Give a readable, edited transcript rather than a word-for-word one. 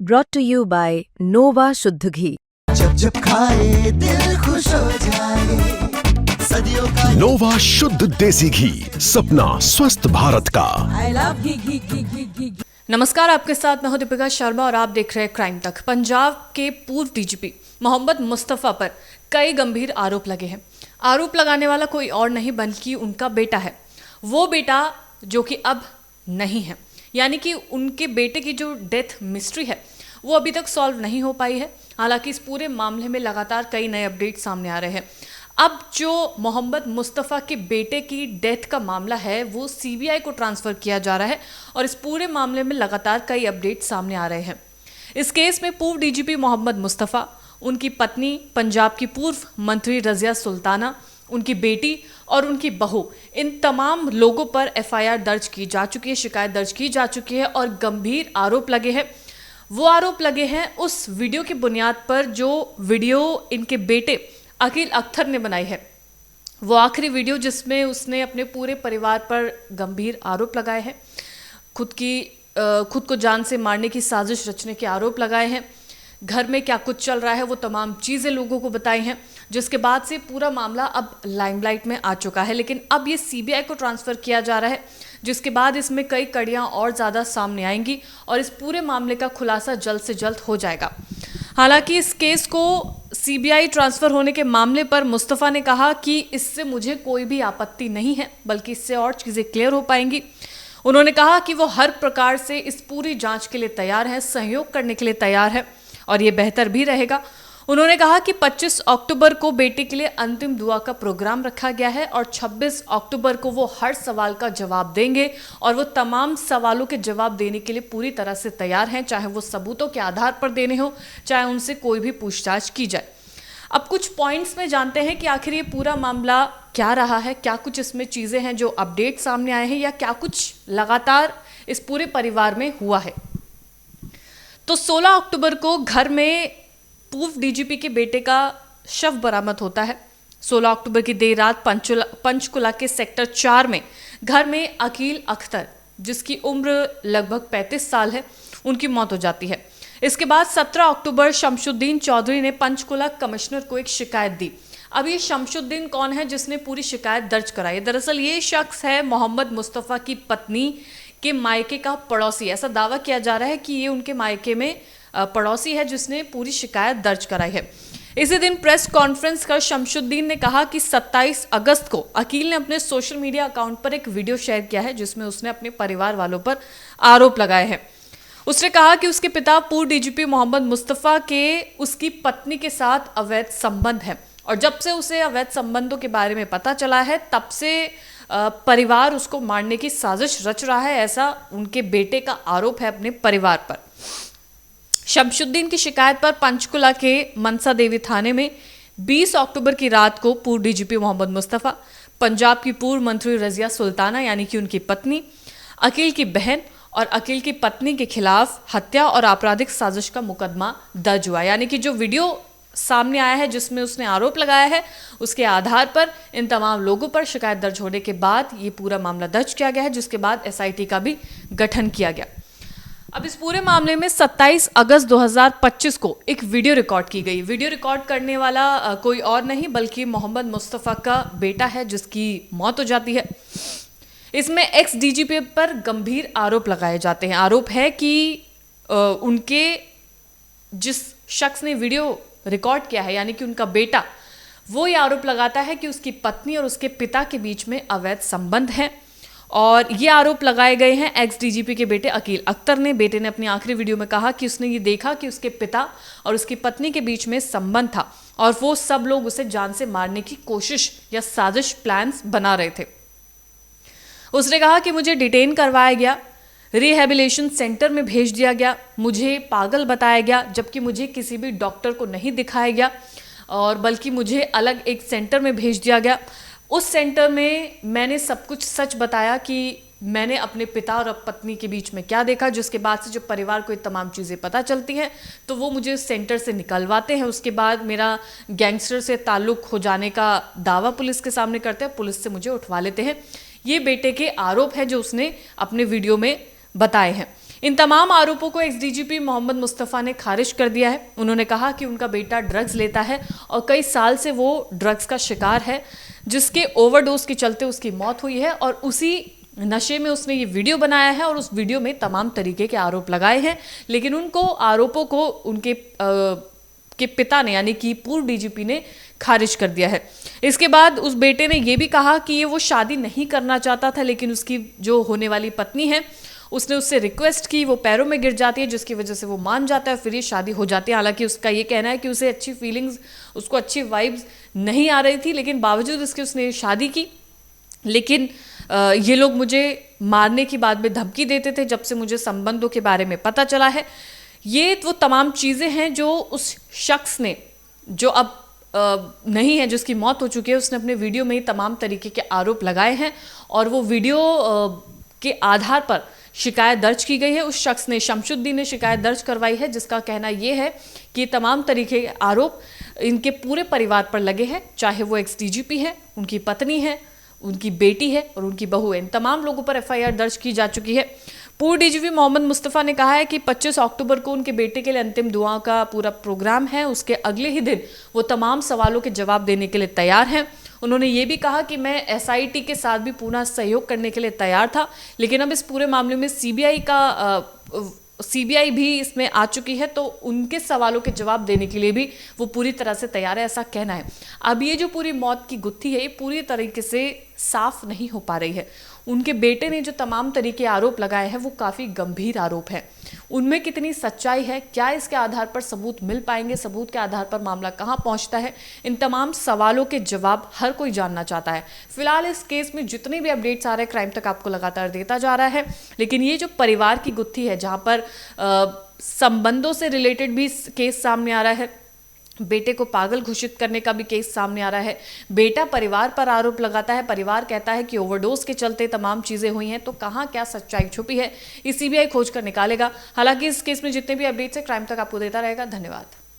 brought to you by Nova शुद्ध घी। जब जब खाए दिल खुश हो जाए, सदियों का नोवा शुद्ध देसी घी, सपना स्वस्थ भारत का। I love घी। नमस्कार, आपके साथ मैं हूं दीपिका शर्मा और आप देख रहे हैं क्राइम तक। पंजाब के पूर्व डीजीपी मोहम्मद मुस्तफ़ा पर कई गंभीर आरोप लगे हैं। आरोप लगाने वाला कोई और नहीं बल्कि उनका बेटा है। वो बेटा जो कि अब नहीं है, यानी कि उनके बेटे की जो डेथ मिस्ट्री है वो अभी तक सॉल्व नहीं हो पाई है। हालांकि इस पूरे मामले में लगातार कई नए अपडेट सामने आ रहे हैं। अब जो मोहम्मद मुस्तफ़ा के बेटे की डेथ का मामला है वो सीबीआई को ट्रांसफ़र किया जा रहा है और इस पूरे मामले में लगातार कई अपडेट सामने आ रहे हैं। इस केस में पूर्व डीजीपी मोहम्मद मुस्तफ़ा, उनकी पत्नी, पंजाब की पूर्व मंत्री रज़िया सुल्ताना, उनकी बेटी और उनकी बहू, इन तमाम लोगों पर एफआईआर दर्ज की जा चुकी है, शिकायत दर्ज की जा चुकी है और गंभीर आरोप लगे हैं। वो आरोप लगे हैं उस वीडियो की बुनियाद पर जो वीडियो इनके बेटे अकील अख्तर ने बनाई है। वो आखिरी वीडियो जिसमें उसने अपने पूरे परिवार पर गंभीर आरोप लगाए हैं, खुद को जान से मारने की साजिश रचने के आरोप लगाए हैं, घर में क्या कुछ चल रहा है वो तमाम चीज़ें लोगों को बताई हैं, जिसके बाद से पूरा मामला अब लाइमलाइट में आ चुका है। लेकिन अब ये सीबीआई को ट्रांसफ़र किया जा रहा है, जिसके बाद इसमें कई कड़ियाँ और ज़्यादा सामने आएंगी और इस पूरे मामले का खुलासा जल्द से जल्द हो जाएगा। हालांकि इस केस को सीबीआई ट्रांसफ़र होने के मामले पर मुस्तफ़ा ने कहा कि इससे मुझे कोई भी आपत्ति नहीं है, बल्कि इससे और चीज़ें क्लियर हो पाएंगी। उन्होंने कहा कि वो हर प्रकार से इस पूरी जांच के लिए तैयार है, सहयोग करने के लिए तैयार है और ये बेहतर भी रहेगा। उन्होंने कहा कि 25 अक्टूबर को बेटे के लिए अंतिम दुआ का प्रोग्राम रखा गया है और 26 अक्टूबर को वो हर सवाल का जवाब देंगे और वो तमाम सवालों के जवाब देने के लिए पूरी तरह से तैयार हैं, चाहे वो सबूतों के आधार पर देने हो, चाहे उनसे कोई भी पूछताछ की जाए। अब कुछ पॉइंट्स में जानते हैं कि आखिर ये पूरा मामला क्या रहा है, क्या कुछ इसमें चीज़ें हैं जो अपडेट सामने आए हैं या क्या कुछ लगातार इस पूरे परिवार में हुआ है। तो 16 अक्टूबर को घर में पूर्व डीजीपी के बेटे का शव बरामद होता है। 16 अक्टूबर की देर रात पंचकुला के सेक्टर 4 में घर में अकील अख्तर, जिसकी उम्र लगभग 35 साल है, उनकी मौत हो जाती है। इसके बाद 17 अक्टूबर शमशुद्दीन चौधरी ने पंचकुला कमिश्नर को एक शिकायत दी। अब ये शमशुद्दीन कौन है जिसने पूरी शिकायत दर्ज कराई? दरअसल ये शख्स है मोहम्मद मुस्तफ़ा की पत्नी के मायके का पड़ोसी। ऐसा दावा किया जा रहा है कि ये उनके मायके में पड़ोसी है जिसने पूरी शिकायत दर्ज कराई है। इसी दिन प्रेस कॉन्फ्रेंस कर शमशुद्दीन ने कहा कि 27 अगस्त को अकील ने अपने सोशल मीडिया अकाउंट पर एक वीडियो शेयर किया है जिसमें उसने अपने परिवार वालों पर आरोप लगाए हैं। उसने कहा कि उसके पिता पूर्व डीजीपी मोहम्मद मुस्तफ़ा के उसकी पत्नी के साथ अवैध संबंध है और जब से उसे अवैध संबंधों के बारे में पता चला है तब से परिवार उसको मारने की साजिश रच रहा है, ऐसा उनके बेटे का आरोप है अपने परिवार पर। शमशुद्दीन की शिकायत पर पंचकुला के मनसा देवी थाने में 20 अक्टूबर की रात को पूर्व डीजीपी मोहम्मद मुस्तफ़ा, पंजाब की पूर्व मंत्री रज़िया सुल्ताना यानी कि उनकी पत्नी, अकील की बहन और अकील की पत्नी के खिलाफ हत्या और आपराधिक साजिश का मुकदमा दर्ज हुआ। यानी कि जो वीडियो सामने आया है जिसमें उसने आरोप लगाया है, उसके आधार पर इन तमाम लोगों पर शिकायत दर्ज होने के बाद ये पूरा मामला दर्ज किया गया है, जिसके बाद एसआईटी का भी गठन किया गया। अब इस पूरे मामले में 27 अगस्त 2025 को एक वीडियो रिकॉर्ड की गई। वीडियो रिकॉर्ड करने वाला कोई और नहीं बल्कि मोहम्मद मुस्तफ़ा का बेटा है जिसकी मौत हो जाती है। इसमें एक्स डीजीपी पर गंभीर आरोप लगाए जाते हैं। आरोप है कि उनके जिस शख्स ने वीडियो रिकॉर्ड किया है यानी कि उनका बेटा, वो ये आरोप लगाता है कि उसकी पत्नी और उसके पिता के बीच में अवैध संबंध हैं और ये आरोप लगाए गए हैं एक्स डीजीपी के बेटे अकील अख्तर ने। बेटे ने अपनी आखिरी वीडियो में कहा कि उसने ये देखा कि उसके पिता और उसकी पत्नी के बीच में संबंध था और वो सब लोग उसे जान से मारने की कोशिश या साजिश प्लान्स बना रहे थे। उसने कहा कि मुझे डिटेन करवाया गया, रिहेबिलिटेशन सेंटर में भेज दिया गया, मुझे पागल बताया गया, जबकि मुझे किसी भी डॉक्टर को नहीं दिखाया गया और बल्कि मुझे अलग एक सेंटर में भेज दिया गया। उस सेंटर में मैंने सब कुछ सच बताया कि मैंने अपने पिता और पत्नी के बीच में क्या देखा, जिसके बाद से जब परिवार को ये तमाम चीज़ें पता चलती हैं तो वो मुझे उस सेंटर से निकलवाते हैं। उसके बाद मेरा गैंगस्टर से ताल्लुक़ हो जाने का दावा पुलिस के सामने करते हैं, पुलिस से मुझे उठवा लेते हैं। ये बेटे के आरोप है जो उसने अपने वीडियो में बताए हैं। इन तमाम आरोपों को एक्स डीजीपी मोहम्मद मुस्तफ़ा ने खारिज कर दिया है। उन्होंने कहा कि उनका बेटा ड्रग्स लेता है और कई साल से वो ड्रग्स का शिकार है, जिसके ओवरडोज के चलते उसकी मौत हुई है और उसी नशे में उसने ये वीडियो बनाया है और उस वीडियो में तमाम तरीके के आरोप लगाए हैं। लेकिन उनको आरोपों को उनके के पिता ने यानी कि पूर्व डीजीपी ने खारिज कर दिया है। इसके बाद उस बेटे ने यह भी कहा कि ये वो शादी नहीं करना चाहता था, लेकिन उसकी जो होने वाली पत्नी है उसने उससे रिक्वेस्ट की, वो पैरों में गिर जाती है, जिसकी वजह से वो मान जाता है, फिर ये शादी हो जाती है। हालांकि उसका ये कहना है कि उसे अच्छी फीलिंग्स, उसको अच्छी वाइब्स नहीं आ रही थी, लेकिन बावजूद इसके उसने शादी की। लेकिन ये लोग मुझे मारने की बाद में धमकी देते थे जब से मुझे संबंधों के बारे में पता चला है। ये वो तमाम चीज़ें हैं जो उस शख्स ने, जो अब नहीं है, जिसकी मौत हो चुकी है, उसने अपने वीडियो में ही तमाम तरीके के आरोप लगाए हैं और वो वीडियो के आधार पर शिकायत दर्ज की गई है। उस शख्स ने, शमशुद्दीन ने शिकायत दर्ज करवाई है, जिसका कहना ये है कि तमाम तरीके के आरोप इनके पूरे परिवार पर लगे हैं, चाहे वो एक्स डीजीपी है, उनकी पत्नी है, उनकी बेटी है और उनकी बहू है। इन तमाम लोगों पर एफआईआर दर्ज की जा चुकी है। पूर्व डीजीपी मोहम्मद मुस्तफ़ा ने कहा है कि 25 अक्टूबर को उनके बेटे के लिए अंतिम दुआ का पूरा प्रोग्राम है। उसके अगले ही दिन वो तमाम सवालों के जवाब देने के लिए तैयार हैं। उन्होंने ये भी कहा कि मैं एसआईटी के साथ भी पूर्ण सहयोग करने के लिए तैयार था, लेकिन अब इस पूरे मामले में सीबीआई भी इसमें आ चुकी है, तो उनके सवालों के जवाब देने के लिए भी वो पूरी तरह से तैयार है, ऐसा कहना है। अब ये जो पूरी मौत की गुत्थी है, ये पूरी तरीके से साफ नहीं हो पा रही है। उनके बेटे ने जो तमाम तरीके आरोप लगाए हैं वो काफ़ी गंभीर आरोप हैं। उनमें कितनी सच्चाई है, क्या इसके आधार पर सबूत मिल पाएंगे, सबूत के आधार पर मामला कहाँ पहुँचता है, इन तमाम सवालों के जवाब हर कोई जानना चाहता है। फिलहाल इस केस में जितने भी अपडेट्स आ रहे हैं क्राइम तक आपको लगातार देता जा रहा है, लेकिन ये जो परिवार की गुत्थी है, जहाँ पर संबंधों से रिलेटेड भी केस सामने आ रहा है, बेटे को पागल घोषित करने का भी केस सामने आ रहा है, बेटा परिवार पर आरोप लगाता है, परिवार कहता है कि ओवरडोज के चलते तमाम चीज़ें हुई हैं, तो कहाँ क्या सच्चाई छुपी है, ये सीबीआई खोज कर निकालेगा। हालांकि इस केस में जितने भी अपडेट्स हैं क्राइम तक आपको देता रहेगा। धन्यवाद।